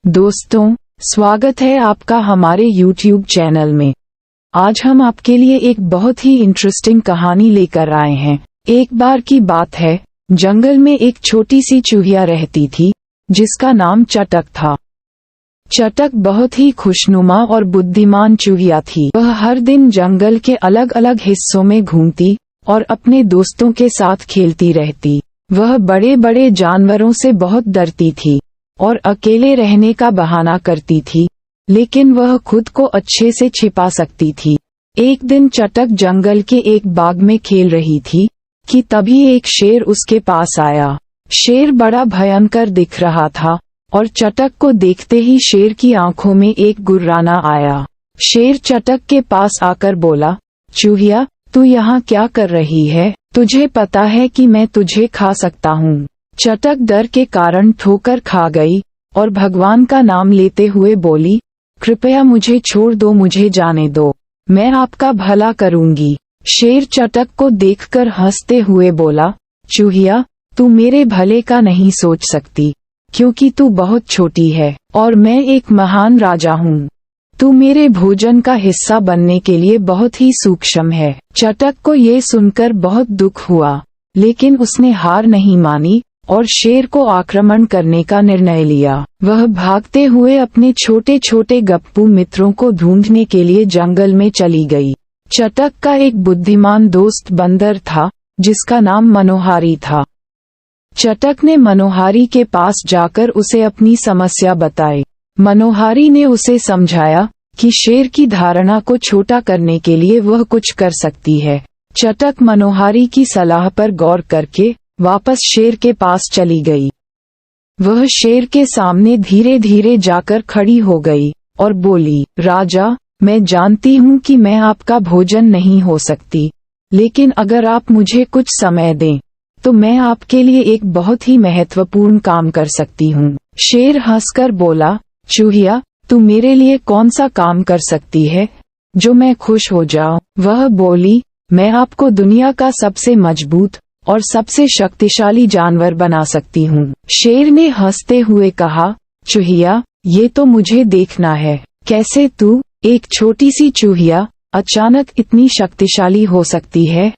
दोस्तों, स्वागत है आपका हमारे YouTube चैनल में। आज हम आपके लिए एक बहुत ही इंटरेस्टिंग कहानी लेकर आए हैं। एक बार की बात है, जंगल में एक छोटी सी चूहिया रहती थी जिसका नाम चटक था। चटक बहुत ही खुशनुमा और बुद्धिमान चूहिया थी। वह हर दिन जंगल के अलग अलग हिस्सों में घूमती और अपने दोस्तों के साथ खेलती रहती। वह बड़े बड़े जानवरों से बहुत डरती थी और अकेले रहने का बहाना करती थी, लेकिन वह खुद को अच्छे से छिपा सकती थी। एक दिन चटक जंगल के एक बाग में खेल रही थी कि तभी एक शेर उसके पास आया। शेर बड़ा भयंकर दिख रहा था और चटक को देखते ही शेर की आंखों में एक गुर्राना आया। शेर चटक के पास आकर बोला, चूहिया, तू यहाँ क्या कर रही है? तुझे पता है कि मैं तुझे खा सकता हूँ। चटक डर के कारण ठोकर खा गई और भगवान का नाम लेते हुए बोली, कृपया मुझे छोड़ दो, मुझे जाने दो, मैं आपका भला करूंगी। शेर चटक को देखकर हंसते हुए बोला, चूहिया, तू मेरे भले का नहीं सोच सकती, क्योंकि तू बहुत छोटी है और मैं एक महान राजा हूँ। तू मेरे भोजन का हिस्सा बनने के लिए बहुत ही सूक्ष्म है। चटक को ये सुनकर बहुत दुख हुआ, लेकिन उसने हार नहीं मानी और शेर को आक्रमण करने का निर्णय लिया। वह भागते हुए अपने छोटे छोटे गप्पू मित्रों को ढूंढने के लिए जंगल में चली गई। चटक का एक बुद्धिमान दोस्त बंदर था जिसका नाम मनोहारी था। चटक ने मनोहारी के पास जाकर उसे अपनी समस्या बताई। मनोहारी ने उसे समझाया कि शेर की धारणा को छोटा करने के लिए वह कुछ कर सकती है। चटक मनोहारी की सलाह पर गौर करके वापस शेर के पास चली गई। वह शेर के सामने धीरे धीरे जाकर खड़ी हो गई और बोली, राजा, मैं जानती हूँ कि मैं आपका भोजन नहीं हो सकती, लेकिन अगर आप मुझे कुछ समय दें तो मैं आपके लिए एक बहुत ही महत्वपूर्ण काम कर सकती हूँ। शेर हंसकर बोला, चूहिया, तू मेरे लिए कौन सा काम कर सकती है जो मैं खुश हो जाऊं? वह बोली, मैं आपको दुनिया का सबसे मजबूत और सबसे शक्तिशाली जानवर बना सकती हूँ। शेर ने हंसते हुए कहा, चूहिया, ये तो मुझे देखना है, कैसे तू, एक छोटी सी चूहिया, अचानक इतनी शक्तिशाली हो सकती है।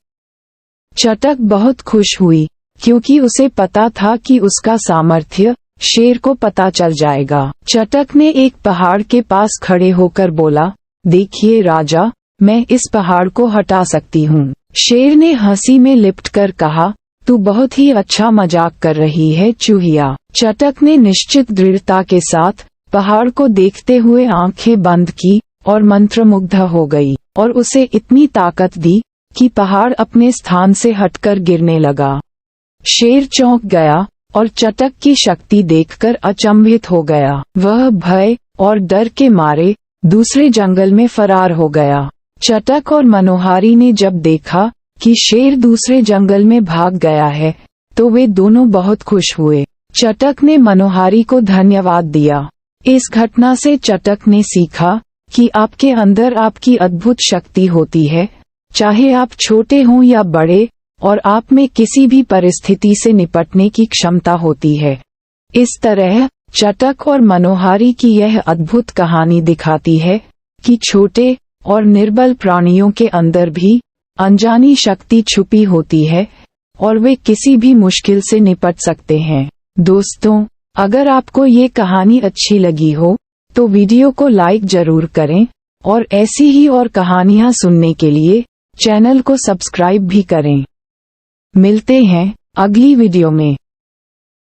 चटक बहुत खुश हुई, क्योंकि उसे पता था कि उसका सामर्थ्य शेर को पता चल जाएगा। चटक ने एक पहाड़ के पास खड़े होकर बोला, देखिए राजा, मैं इस पहाड़ को हटा सकती हूँ। शेर ने हंसी में लिपटकर कहा, तू बहुत ही अच्छा मजाक कर रही है चूहिया। चटक ने निश्चित दृढ़ता के साथ पहाड़ को देखते हुए आंखें बंद की और मंत्रमुग्ध हो गई और उसे इतनी ताकत दी कि पहाड़ अपने स्थान से हटकर गिरने लगा। शेर चौंक गया और चटक की शक्ति देखकर अचंभित हो गया। वह भय और डर के मारे दूसरे जंगल में फरार हो गया। चटक और मनोहारी ने जब देखा कि शेर दूसरे जंगल में भाग गया है तो वे दोनों बहुत खुश हुए। चटक ने मनोहारी को धन्यवाद दिया। इस घटना से चटक ने सीखा कि आपके अंदर आपकी अद्भुत शक्ति होती है, चाहे आप छोटे हों या बड़े, और आप में किसी भी परिस्थिति से निपटने की क्षमता होती है। इस तरह चटक और मनोहारी की यह अद्भुत कहानी दिखाती है कि छोटे और निर्बल प्राणियों के अंदर भी अनजानी शक्ति छुपी होती है और वे किसी भी मुश्किल से निपट सकते हैं। दोस्तों, अगर आपको ये कहानी अच्छी लगी हो तो वीडियो को लाइक जरूर करें और ऐसी ही और कहानियाँ सुनने के लिए चैनल को सब्सक्राइब भी करें। मिलते हैं अगली वीडियो में।